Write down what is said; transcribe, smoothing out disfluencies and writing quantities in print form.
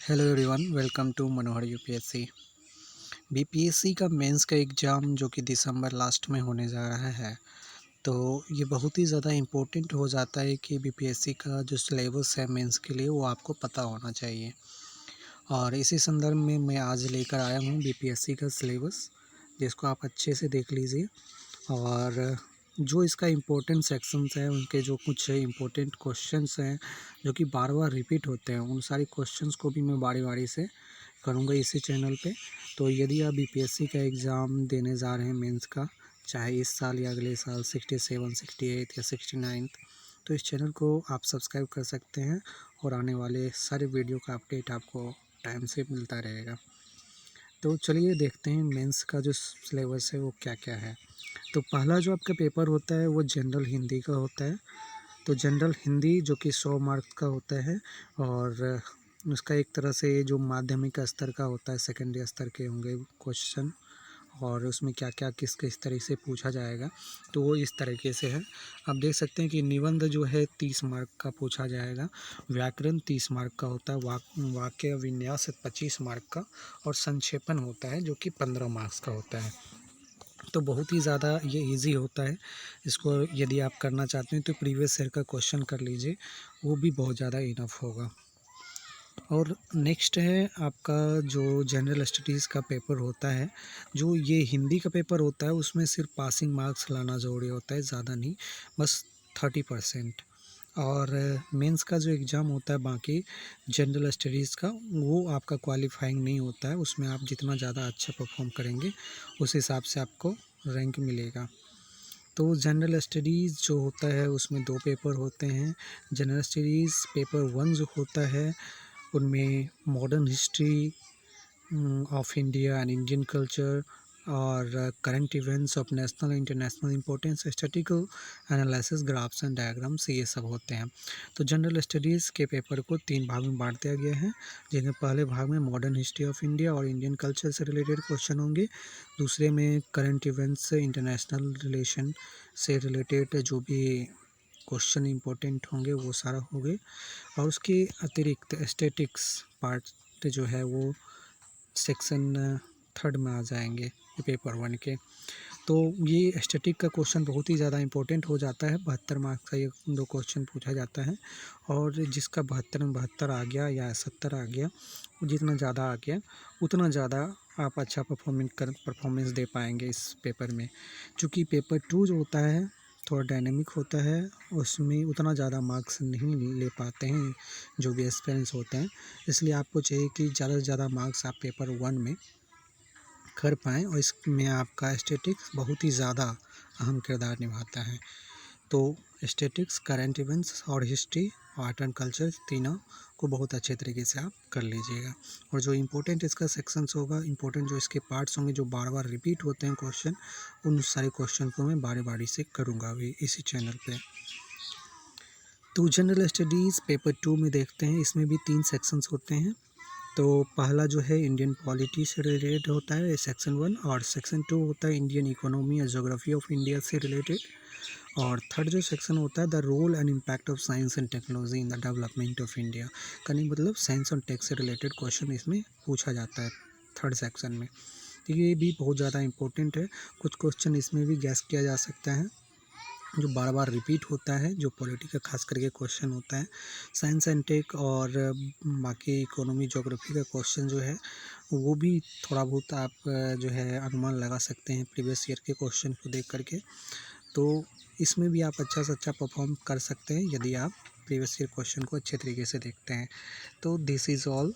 Hello everyone, welcome to Manohar UPSC. BPSC का mains का exam जो कि दिसंबर लास्ट में होने जा रहा है, तो ये बहुत ही ज़्यादा इम्पोर्टेंट हो जाता है कि बीपीएससी का जो सिलेबस है मेंस के लिए वो आपको पता होना चाहिए। और इसी संदर्भ में मैं आज लेकर आया हूँ बीपीएससी का सिलेबस, जिसको आप अच्छे से देख लीजिए। और जो इसका इम्पोर्टेंट सेक्शंस हैं, उनके जो कुछ इम्पोर्टेंट क्वेश्चंस हैं जो कि बार बार रिपीट होते हैं, उन सारे क्वेश्चंस को भी मैं बारी बारी से करूँगा इसी चैनल पे। तो यदि आप बीपीएससी का एग्ज़ाम देने जा रहे हैं मेंस का, चाहे इस साल या अगले साल 67, 68 या 69th, तो इस चैनल को आप सब्सक्राइब कर सकते हैं और आने वाले सारे वीडियो का अपडेट आपको टाइम से मिलता रहेगा। तो चलिए देखते हैं मेंस का जो सिलेबस है वो क्या-क्या है। तो पहला जो आपका पेपर होता है वो जनरल हिंदी का होता है। तो जनरल हिंदी जो कि 100 मार्क्स का होता है, और उसका एक तरह से जो माध्यमिक स्तर का होता है, सेकेंडरी स्तर के होंगे क्वेश्चन, और उसमें क्या-क्या किस-किस तरह से पूछा जाएगा, तो वो इस तरीके से है। आप देख सकते हैं कि निबंध जो है 30 मार्क का पूछा जाएगा, व्याकरण 30 मार्क का होता है, वाक्य विन्यास 25 मार्क का, और संक्षेपण होता है जो कि 15 मार्क्स का होता है। तो बहुत ही ज़्यादा ये ईज़ी होता है। इसको यदि आप करना चाहते हैं तो प्रीवियस ईयर का क्वेश्चन कर लीजिए, वो भी बहुत ज़्यादा इनफ होगा। और नेक्स्ट है आपका जो जनरल स्टडीज़ का पेपर होता है, जो ये हिंदी का पेपर होता है, उसमें सिर्फ पासिंग मार्क्स लाना ज़रूरी होता है, ज़्यादा नहीं, बस 30%। और मेंस का जो एग्ज़ाम होता है बाकी जनरल स्टडीज़ का, वो आपका क्वालिफाइंग नहीं होता है, उसमें आप जितना ज़्यादा अच्छा परफॉर्म करेंगे उस हिसाब से आपको रैंक मिलेगा। तो जनरल स्टडीज़ जो होता है उसमें 2 पेपर होते हैं। जनरल स्टडीज़ पेपर 1 जो होता है, उनमें modern history of India and Indian culture, और current events of national international importance, statistical analysis, graphs and diagrams, ये सब होते हैं। तो जनरल स्टडीज़ के पेपर को 3 भाग में बांट दिया गया है, जिनमें पहले भाग में मॉडर्न हिस्ट्री ऑफ इंडिया और इंडियन कल्चर से रिलेटेड क्वेश्चन होंगे, दूसरे में करंट इवेंट्स से इंटरनेशनल रिलेशन से रिलेटेड जो भी क्वेश्चन इंपॉर्टेंट होंगे वो सारा होंगे, और उसके अतिरिक्त स्टैटिक्स पार्ट जो है वो सेक्शन थर्ड में आ जाएंगे पेपर 1 के। तो ये स्टैटिक का क्वेश्चन बहुत ही ज़्यादा इंपॉर्टेंट हो जाता है, 72 मार्क्स का ये 2 क्वेश्चन पूछा जाता है, और जिसका 72 में 72 आ गया या 70 आ गया, जितना ज़्यादा आ गया उतना ज़्यादा आप अच्छा परफॉर्मेंस दे पाएंगे इस पेपर में। चूँकि पेपर 2 जो होता है थोड़ा डायनेमिक होता है, उसमें उतना ज़्यादा मार्क्स नहीं ले पाते हैं जो भी एस्पिरेंट्स होते हैं, इसलिए आपको चाहिए कि ज़्यादा से ज़्यादा मार्क्स आप पेपर 1 में कर पाएँ, और इसमें आपका स्टैटिक्स बहुत ही ज़्यादा अहम किरदार निभाता है। तो स्टैटिक्स, करंट इवेंट्स और हिस्ट्री, आर्ट एंड कल्चर, तीनों को बहुत अच्छे तरीके से आप कर लीजिएगा। और जो इम्पोर्टेंट इसका सेक्शंस होगा, इम्पोर्टेंट जो इसके पार्ट्स होंगे जो बार बार रिपीट होते हैं क्वेश्चन, उन सारे क्वेश्चन को मैं बारी बारी से करूँगा अभी इसी चैनल पे। तो जनरल स्टडीज़ पेपर 2 में देखते हैं, इसमें भी 3 सेक्शंस होते हैं। तो पहला जो है इंडियन पॉलिटी से रिलेटेड होता है, सेक्शन 1, और सेक्शन 2 होता है इंडियन इकोनॉमी और ज्योग्राफी ऑफ इंडिया से रिलेटेड, और थर्ड जो सेक्शन होता है the role and impact of science and technology in the development of India. यानी मतलब साइंस और टेक से रिलेटेड क्वेश्चन इसमें पूछा जाता है थर्ड सेक्शन में। तो ये भी बहुत ज़्यादा इंपॉर्टेंट है, कुछ क्वेश्चन इसमें भी गैस किया जा सकता है जो बार बार रिपीट होता है, जो पॉलिटी का खास करके क्वेश्चन होता है। साइंस एंड टेक और बाकी इकोनॉमी ज्योग्राफी का क्वेश्चन जो है वो भी थोड़ा बहुत आप जो है अनुमान लगा सकते हैं प्रीवियस ईयर के क्वेश्चन को देख करके। तो इसमें भी आप अच्छा से अच्छा परफॉर्म कर सकते हैं यदि आप प्रीवियस ईयर क्वेश्चन को अच्छे तरीके से देखते हैं। तो दिस इज़ ऑल।